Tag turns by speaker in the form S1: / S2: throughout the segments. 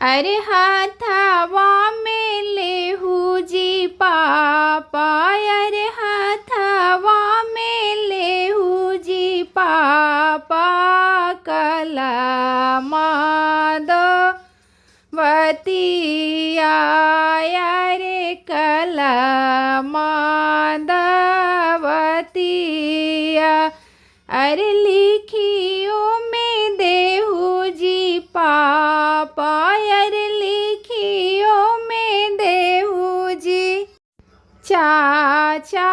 S1: अरे हाथवा में लेहू जी पापा, अरे हाथवा में लेहू जी पापा, कला माधवतिया रे कला माधवतिया। अरे लिखियो में देहू जी पापा, अरे लिखियो में देहू जी। चाचा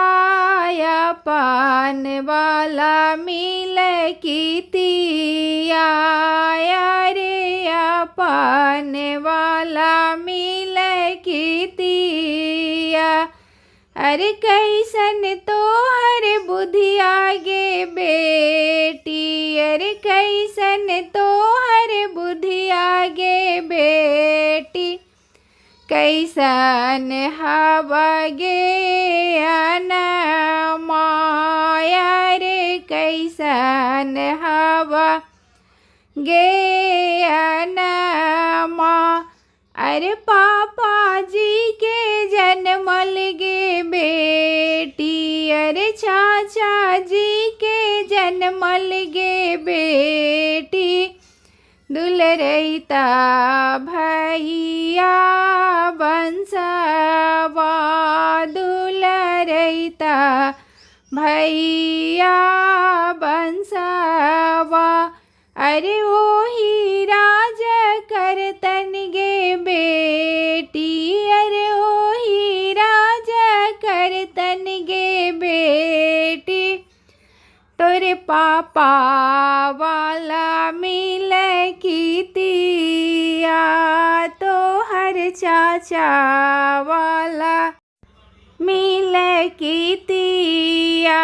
S1: पान वाला मिल कीतिया रे, पान वाला मिल कीतिया। अरे कैसन तोहर बुद्धि आगे बेटी, अरे कैसन तोहर बुद्धि आगे बेटी। कैसन हवा गे माया रे, कैसन हवा गे माँ। अरे पापा जी के जन्मल गे बेटी, अरे चाचा जी के जन्मल गे बेटी। दुलरैता भैया बंसवा, दुलरैता भैया बंसवा। अरे ओही राज करतन गे बेटी, अरे ओही राज करतन गे बेटी। तोरे पापा वाला मिल कीतिया, तो हर चाचा वाला मिल कीतिया,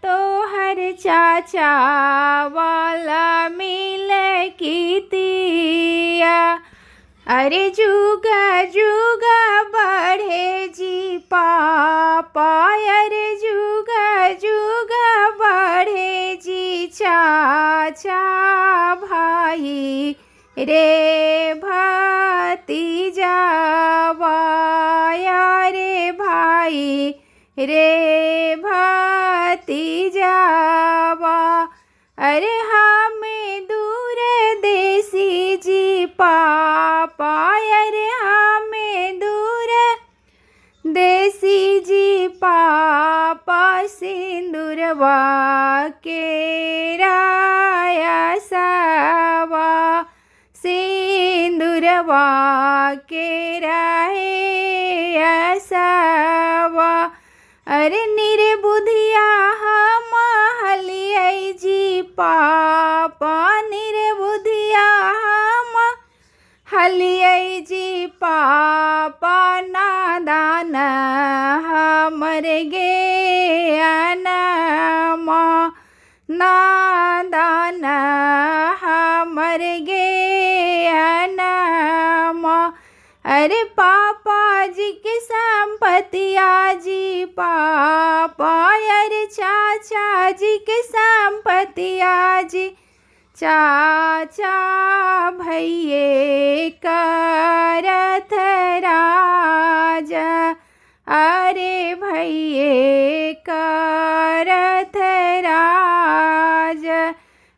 S1: तो हर चाचा वाला मिल कीतिया। अरे जुगा जुगा बढ़े जी पापा, अरे जुगा जुगा बढ़े जी चाचा भाई रे भतीजावा, रे भाई रे भतीजावा। अरे हमें दूर देसी जी पापा, अरे हमें दूर देसी जी पापा। सिंदूरवा के राया सावा, सिंदूरवा के राहे सावा। अरे निर्बुधिया हम हलियै जी पापा, निर्बुधिया हम हलियै जी पापा। नादान हमर गे माँ, नादान हमर गे माँ। अरे पापा जी के संपत्तिया जी पापा, अरे चाचा जी के संपत्तिया जी चाचा। भैये करथ राज, अरे भैये करथ राज।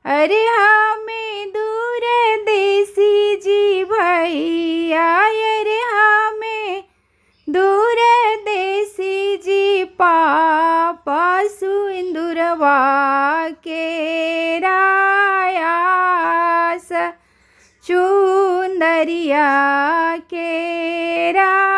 S1: अरे हमें दूर देसी जी भैया, अरे हमें दूर देसी जी पापा। सिंदूरवा के रायास, चुंदरिया के रा